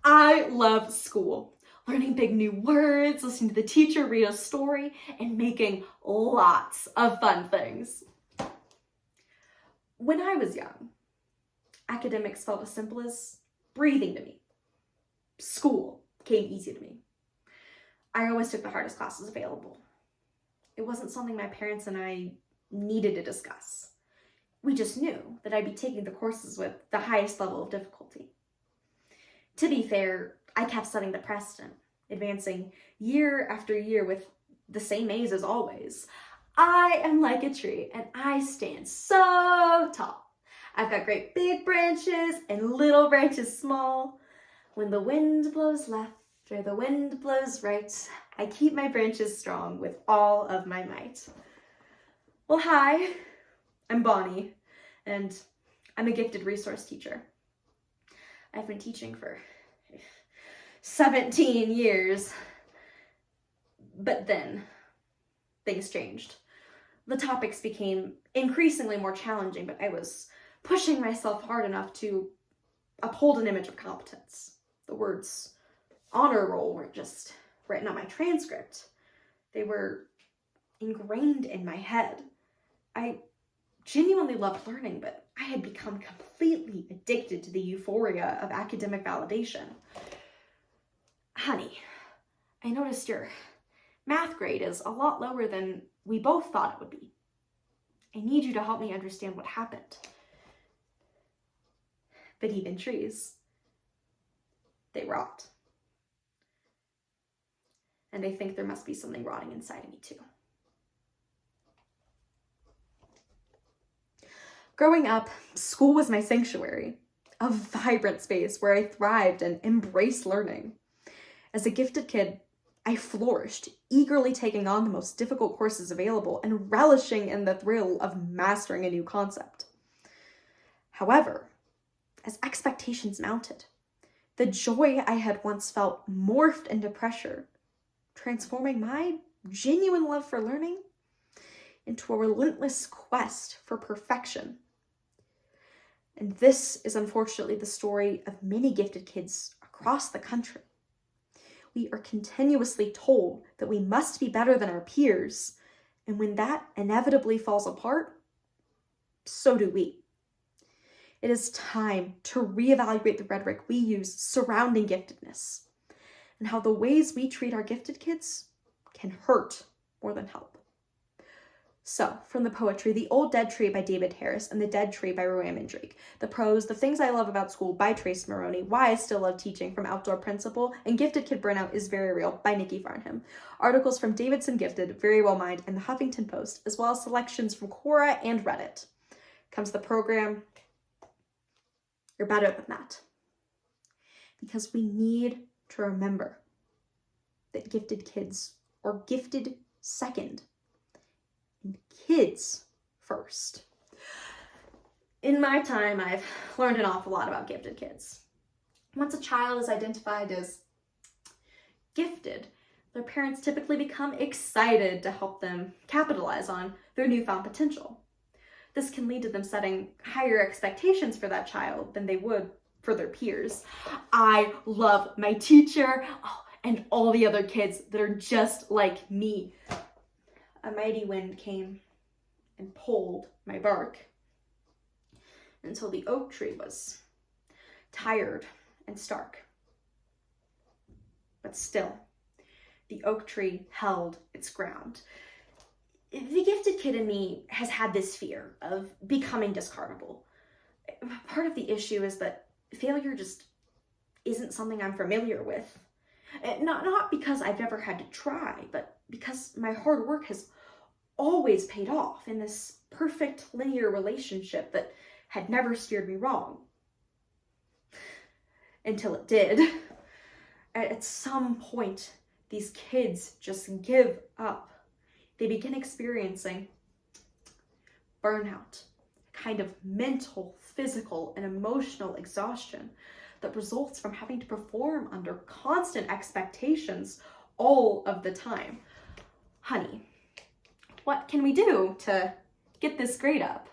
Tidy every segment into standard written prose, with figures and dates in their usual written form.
I love school. Learning big new words, listening to the teacher read a story, and making lots of fun things. When I was young, academics felt as simple as breathing to me. School came easy to me. I always took the hardest classes available. It wasn't something my parents and I needed to discuss. We just knew that I'd be taking the courses with the highest level of difficulty. To be fair, I kept setting the precedent, advancing year after year with the same A's as always. I am like a tree and I stand so tall. I've got great big branches and little branches small. When the wind blows left or the wind blows right, I keep my branches strong with all of my might. Well, hi, I'm Bonnie, and I'm a gifted resource teacher. I've been teaching for 17 years. But then things changed. The topics became increasingly more challenging, but I was pushing myself hard enough to uphold an image of competence. The words honor roll weren't just written on my transcript. They were ingrained in my head. I genuinely loved learning, but I had become completely addicted to the euphoria of academic validation. Honey, I noticed your math grade is a lot lower than we both thought it would be. I need you to help me understand what happened. But even trees, they rot. And I think there must be something rotting inside of me too. Growing up, school was my sanctuary, a vibrant space where I thrived and embraced learning. As a gifted kid, I flourished, eagerly taking on the most difficult courses available and relishing in the thrill of mastering a new concept. However, as expectations mounted, the joy I had once felt morphed into pressure, transforming my genuine love for learning into a relentless quest for perfection. And this is unfortunately the story of many gifted kids across the country. We are continuously told that we must be better than our peers, and when that inevitably falls apart, so do we. It is time to reevaluate the rhetoric we use surrounding giftedness and how the ways we treat our gifted kids can hurt more than help. So, from the poetry, The Old Dead Tree by David Harris and The Dead Tree by Rowan Mandrake. The prose, The Things I Love About School by Trace Maroney, Why I Still Love Teaching from Outdoor Principal, and Gifted Kid Burnout is Very Real by Nikki Farnham. Articles from Davidson Gifted, Very Well Mind, and The Huffington Post, as well as selections from Quora and Reddit. Comes the program, You're Better Than That. Because we need to remember that gifted kids are gifted second, and kids first. In my time, I've learned an awful lot about gifted kids. Once a child is identified as gifted, their parents typically become excited to help them capitalize on their newfound potential. This can lead to them setting higher expectations for that child than they would for their peers. I love my teacher and all the other kids that are just like me. A mighty wind came and pulled my bark until the oak tree was tired and stark. But still, the oak tree held its ground. The gifted kid in me has had this fear of becoming discardable. Part of the issue is that failure just isn't something I'm familiar with. Not because I've never had to try, but because my hard work has always paid off in this perfect linear relationship that had never steered me wrong. Until it did. At some point, these kids just give up. They begin experiencing burnout, a kind of mental, physical, and emotional exhaustion that results from having to perform under constant expectations all of the time. Honey, what can we do to get this grade up?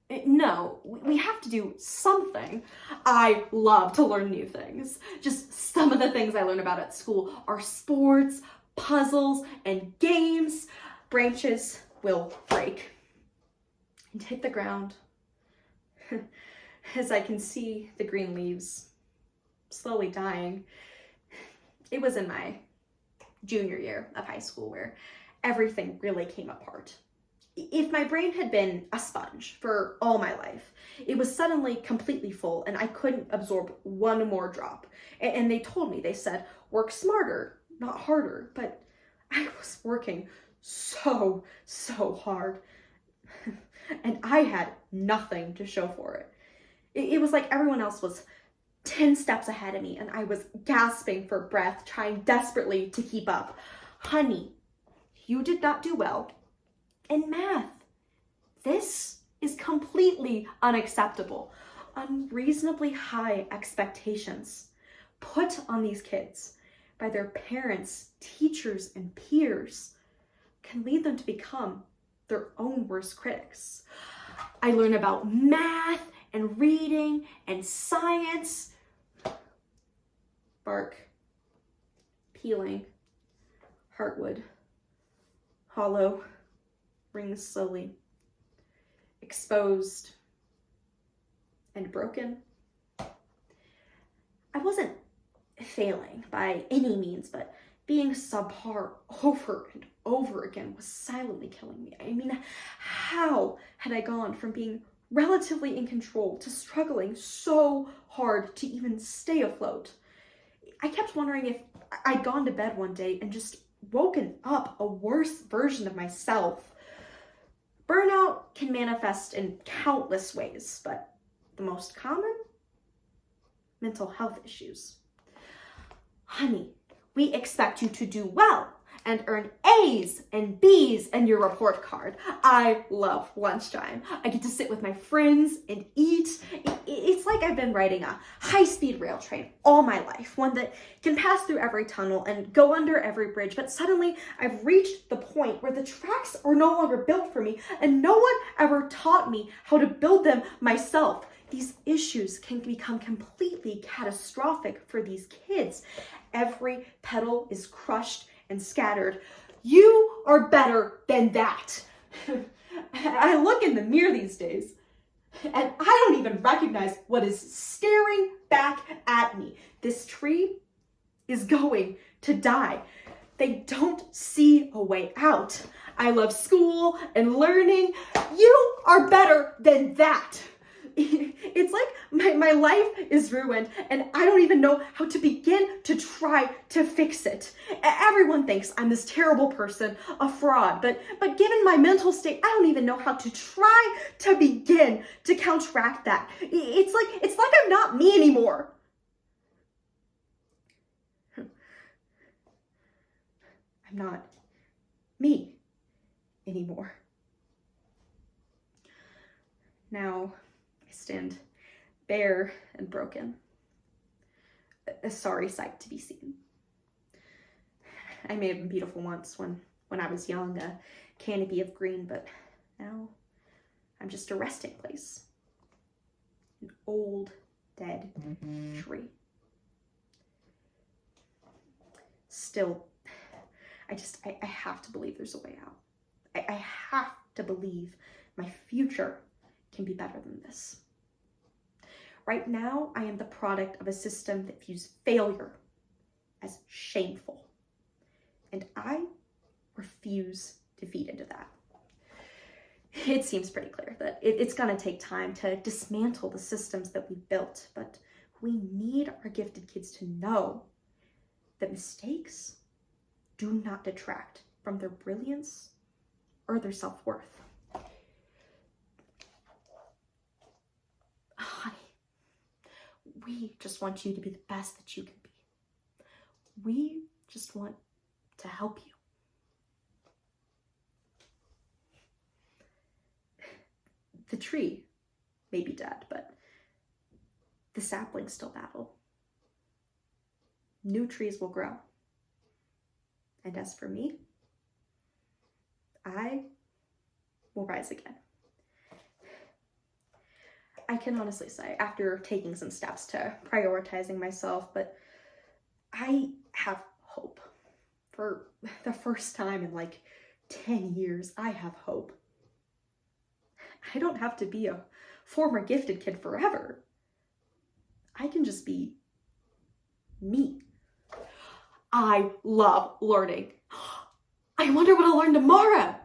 No, we have to do something. I love to learn new things. Just some of the things I learn about at school are sports, puzzles, and games. Branches will break and hit the ground as I can see the green leaves slowly dying. It was in my junior year of high school where everything really came apart. If my brain had been a sponge for all my life, it was suddenly completely full and I couldn't absorb one more drop. And they told me, they said, work smarter, not harder. But I was working so hard. And I had nothing to show for it. It was like everyone else was 10 steps ahead of me and I was gasping for breath, trying desperately to keep up. Honey, you did not do well in math. This is completely unacceptable. Unreasonably high expectations put on these kids by their parents, teachers, and peers can lead them to become their own worst critics. I learn about math and reading and science. Bark, peeling, heartwood, hollow, rings slowly, exposed, and broken. I wasn't failing by any means, but being subpar over and over again was silently killing me. I mean, how had I gone from being relatively in control to struggling so hard to even stay afloat? I kept wondering if I'd gone to bed one day and just woken up a worse version of myself. Burnout can manifest in countless ways, but the most common? Mental health issues. Honey, we expect you to do well and earn A's and B's in your report card. I love lunchtime. I get to sit with my friends and eat. It's like I've been riding a high-speed rail train all my life, one that can pass through every tunnel and go under every bridge, but suddenly I've reached the point where the tracks are no longer built for me and no one ever taught me how to build them myself. These issues can become completely catastrophic for these kids. Every petal is crushed and scattered. You are better than that. I look in the mirror these days and I don't even recognize what is staring back at me. This tree is going to die. They don't see a way out. I love school and learning. You are better than that. It's like my life is ruined and I don't even know how to begin to try to fix it. Everyone thinks I'm this terrible person, a fraud, but given my mental state, I don't even know how to try to begin to counteract that. It's like I'm not me anymore. I'm not me anymore. Now I stand bare and broken, a sorry sight to be seen. I may have been beautiful once when I was young, a canopy of green, but now I'm just a resting place, an old, dead tree. Still, I have to believe there's a way out. I have to believe my future can be better than this. Right now, I am the product of a system that views failure as shameful, and I refuse to feed into that. It seems pretty clear that it's going to take time to dismantle the systems that we built, but we need our gifted kids to know that mistakes do not detract from their brilliance or their self-worth. Honey, we just want you to be the best that you can be. We just want to help you. The tree may be dead, but the saplings still battle. New trees will grow. And as for me, I will rise again. I can honestly say, after taking some steps to prioritizing myself, but I have hope. For the first time in like 10 years, I have hope. I don't have to be a former gifted kid forever. I can just be me. I love learning. I wonder what I'll learn tomorrow.